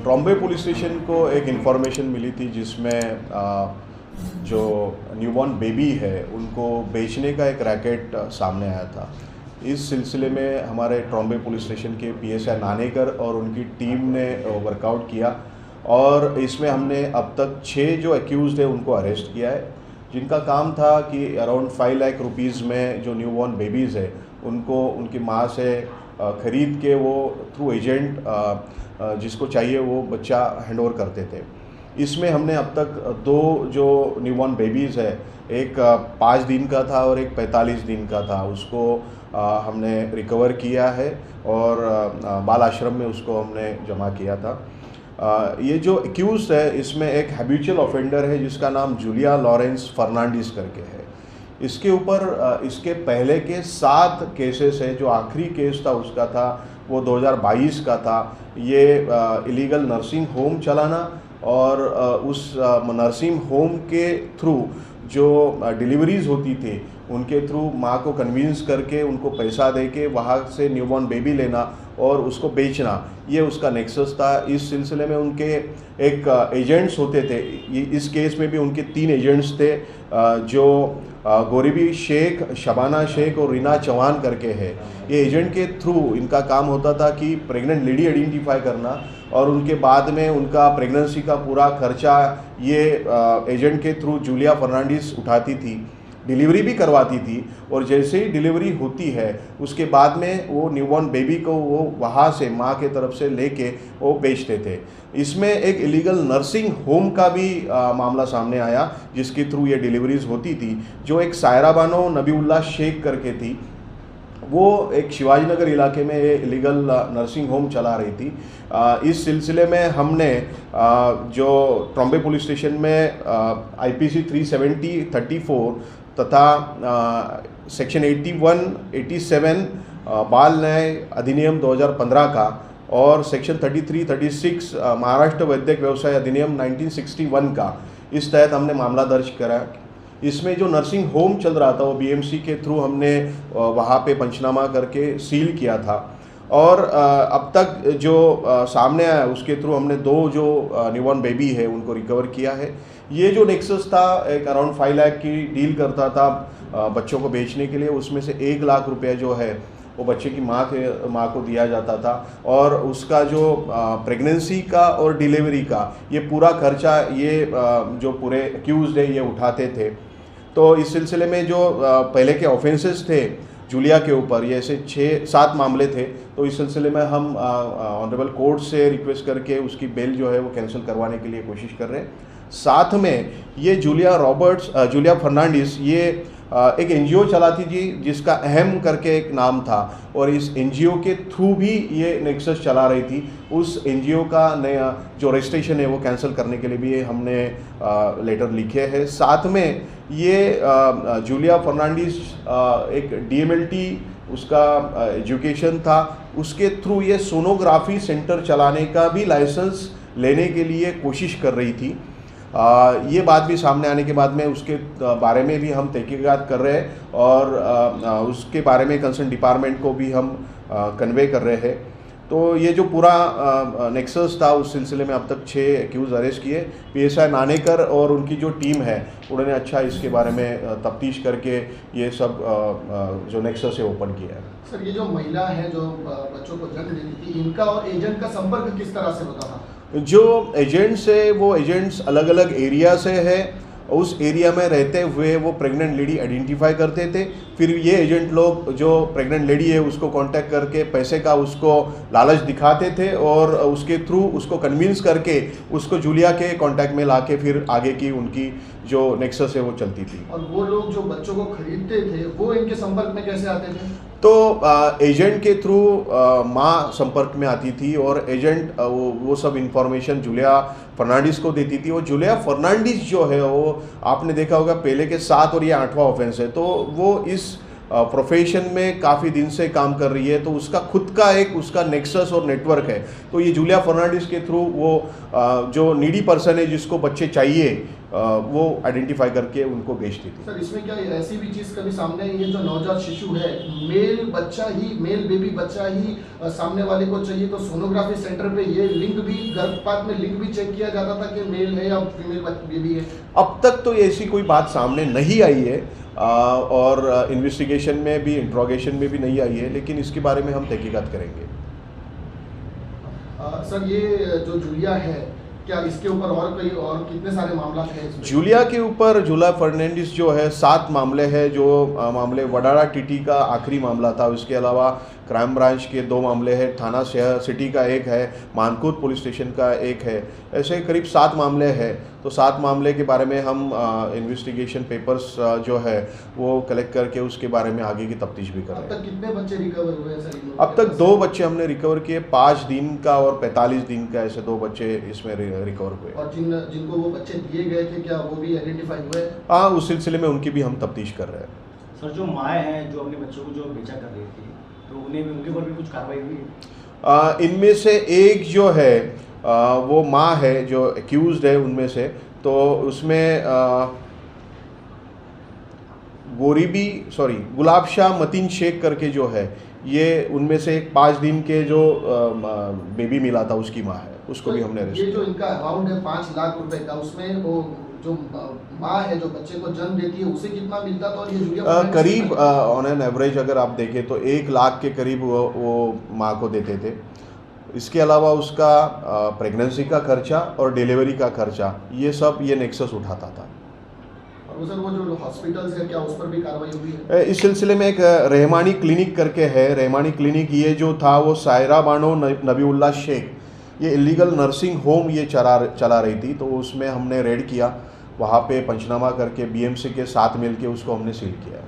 Trombay police station को एक information मिली थी जिसमें जो न्यूबॉर्न बेबी है उनको बेचने का एक रैकेट सामने आया था। इस सिलसिले में हमारे ट्रॉम्बे पुलिस स्टेशन के पीएसआई नानेकर और उनकी टीम ने वर्कआउट किया और इसमें हमने अब तक 6 जो एक्यूज़ड है उनको अरेस्ट किया है, जिनका काम था कि अराउंड 5 लाख रुपीज़ में जो न्यूबॉर्न बेबीज़ है उनको उनकी माँ से ख़रीद के वो थ्रू एजेंट जिसको चाहिए वो बच्चा हैंडओवर करते थे। इसमें हमने अब तक 2 जो न्यूबॉर्न बेबीज़ है, एक 5 दिन का था और एक 45 दिन का था, उसको हमने रिकवर किया है और बाल आश्रम में उसको हमने जमा किया था। ये जो एक्यूज़ है इसमें एक हैबिचुअल ऑफेंडर है जिसका नाम जूलिया लॉरेंस फर्नांडिस करके है। इसके ऊपर इसके पहले के 7 केसेस है। जो आखिरी केस था उसका था वो 2022 का था। ये इलीगल नर्सिंग होम चलाना और उस नर्सिंग होम के थ्रू जो डिलीवरीज होती थी उनके थ्रू माँ को कन्विंस करके उनको पैसा दे के वहाँ से न्यूबॉर्न बेबी लेना और उसको बेचना, ये उसका नेक्सस था। इस सिलसिले में उनके एक एजेंट्स होते थे। इस केस में भी उनके 3 एजेंट्स थे जो गोरीबी शेख, शबाना शेख और रीना चौहान करके है। ये एजेंट के थ्रू इनका काम होता था कि प्रेग्नेंट लेडी आइडेंटिफाई करना और उनके बाद में उनका प्रेगनेंसी का पूरा खर्चा ये एजेंट के थ्रू जूलिया फर्नांडिस उठाती थी, डिलीवरी भी करवाती थी और जैसे ही डिलीवरी होती है उसके बाद में वो न्यूबॉर्न बेबी को वो वहाँ से माँ के तरफ से लेके वो बेचते थे। इसमें एक इलीगल नर्सिंग होम का भी मामला सामने आया जिसके थ्रू ये डिलीवरीज होती थी। जो एक सायरा बानो नबीउल्लाह शेख करके थी, वो एक शिवाजी नगर इलाके में ये इलीगल नर्सिंग होम चला रही थी। इस सिलसिले में हमने जो ट्रॉम्बे पुलिस स्टेशन में IPC 370-34 तथा सेक्शन 81, 87 बाल न्याय अधिनियम 2015 का और सेक्शन 33, 36 महाराष्ट्र वैद्यक व्यवसाय अधिनियम 1961 का, इस तहत हमने मामला दर्ज करा। इसमें जो नर्सिंग होम चल रहा था वो BMC के थ्रू हमने वहाँ पे पंचनामा करके सील किया था और अब तक जो सामने आया उसके थ्रू हमने 2 जो न्यूबॉर्न बेबी है उनको रिकवर किया है। ये जो नेक्सस था एक अराउंड 5 लाख की डील करता था बच्चों को बेचने के लिए, उसमें से 1 लाख रुपया जो है वो बच्चे की माँ को दिया जाता था और उसका जो प्रेगनेंसी का और डिलीवरी का ये पूरा खर्चा ये जो पूरे एक्यूज्ड है ये उठाते थे। तो इस सिलसिले में जो पहले के ऑफेंसेस थे जूलिया के ऊपर, ये ऐसे 6-7 मामले थे। तो इस सिलसिले में हम ऑनरेबल कोर्ट से रिक्वेस्ट करके उसकी बेल जो है वो कैंसिल करवाने के लिए कोशिश कर रहे हैं। साथ में ये जूलिया फर्नांडिस ये एक NGO चलाती थी जिसका अहम करके एक नाम था और इस NGO के थ्रू भी ये नेक्सस चला रही थी। उस NGO का नया जो रजिस्ट्रेशन है वो कैंसिल करने के लिए भी हमने लेटर लिखे हैं। साथ में ये जूलिया फर्नांडिस एक DMLT उसका एजुकेशन था, उसके थ्रू ये सोनोग्राफी सेंटर चलाने का भी लाइसेंस लेने के लिए कोशिश कर रही थी। ये बात भी सामने आने के बाद में उसके बारे में भी हम तहकीकात कर रहे हैं और उसके बारे में कंसर्न डिपार्टमेंट को भी हम कन्वे कर रहे हैं। तो ये जो पूरा नेक्सस था उस सिलसिले में अब तक 6 एक्यूज़ अरेस्ट किए। PSI नानेकर और उनकी जो टीम है उन्होंने अच्छा इसके बारे में तफ्तीश करके ये सब जो नेक्सस है ओपन किया है। सर, ये जो महिला है जो बच्चों को जन्म देती थी, इनका और एजेंट का संपर्क किस तरह से होता था? जो एजेंट्स है वो एजेंट्स अलग अलग एरिया से है, उस एरिया में रहते हुए वो प्रेग्नेंट लेडी आइडेंटिफाई करते थे। फिर ये एजेंट लोग जो प्रेग्नेंट लेडी है उसको कांटेक्ट करके पैसे का उसको लालच दिखाते थे और उसके थ्रू उसको कन्विंस करके उसको जूलिया के कांटेक्ट में लाके फिर आगे की उनकी जो नेक्सस है वो चलती थी। और वो लोग जो बच्चों को खरीदते थे वो इनके संपर्क में कैसे आते थे? तो एजेंट के थ्रू माँ संपर्क में आती थी और एजेंट वो सब इंफॉर्मेशन जूलिया फर्नांडिस को देती थी। और जूलिया फर्नांडिस जो है वो आपने देखा होगा पहले के 7 और ये 8वां ऑफेंस है, तो वो इस प्रोफेशन में काफ़ी दिन से काम कर रही है, तो उसका खुद का एक उसका नेक्सस और नेटवर्क है। तो ये जूलिया फर्नांडिस के थ्रू वो जो नीडी पर्सन है जिसको बच्चे चाहिए वो आइडेंटिफाई करके उनको बेचती थी। सर इसमें क्या ऐसी भी चीज़ कभी सामने आई है जो नवजात शिशु है, मेल बेबी बच्चा ही सामने वाले को चाहिए, तो सोनोग्राफी सेंटर पे ये लिंग भी, गर्भपात में लिंग भी चेक किया जाता था कि मेल है या फीमेल बेबी है? अब तक तो ऐसी कोई बात सामने नहीं आई है और इन्वेस्टिगेशन में भी, इंट्रोगेशन में भी नहीं आई है, लेकिन इसके बारे में हम तहकीकात करेंगे। सर ये जो जूलिया है, क्या इसके ऊपर और कितने सारे मामला हैं इसमें? जूलिया के ऊपर, जूलिया फर्नांडिस जो है 7 मामले हैं, जो मामले वडारा टीटी का आखिरी मामला था। उसके अलावा क्राइम ब्रांच के 2 मामले हैं, थाना शहर सिटी का एक है, मानकोट पुलिस स्टेशन का एक है, ऐसे करीब 7 मामले हैं। तो 7 मामले के बारे में हम इन्वेस्टिगेशन पेपर्स जो है वो कलेक्ट करके उसके बारे में आगे की तफ्तीश भी कर रहे हैं। अब तक कितने बच्चे रिकवर हुए हैं सर? अब तक 2 बच्चे हमने रिकवर किए, 5 दिन का और 45 दिन का, ऐसे 2 बच्चे इसमें रिकवर हुए। और जिनको वो बच्चे दिए गए थे, क्या वो भी आइडेंटिफाई हुए? हाँ, उस सिलसिले में उनकी भी हम तफ्तीश कर रहे हैं। सर जो माँ हैं जो अपने बच्चों को जो बेचा कर रही थी, तो उनके ऊपर भी कुछ कार्रवाई हुई है? इनमें से एक जो है वो माँ है जो एक्यूज्ड है उनमें से, तो उसमें गुलाब शाह मतीन शेख करके जो है, ये उनमें से एक 5 दिन के जो बेबी मिला था उसकी माँ है, उसको भी हमने अरेस्ट किया। ये जो इनका अमाउंट है 5 लाख रुपए का, उसमें वो जो माँ है जो बच्चे को जन्म देती है उसे कितना मिलता था? और ये जूलिया करीब ऑन एन एवरेज अगर आप देखें तो 1 लाख के करीब वो माँ को देते थे। इसके अलावा उसका प्रेगनेंसी का खर्चा और डिलीवरी का खर्चा, ये नेक्सस उठाता था। और सर वो जो हॉस्पिटल्स है, क्या उस पर भी कार्रवाई हुई है? इस सिलसिले में एक रहमानी क्लिनिक करके है, रहमानी क्लिनिक ये जो था वो सायरा बानो नबीउल्ला शेख, ये इलीगल नर्सिंग होम ये चला रही थी। तो उसमें हमने रेड किया, वहाँ पे पंचनामा करके BMC के साथ मिलके उसको हमने सील किया।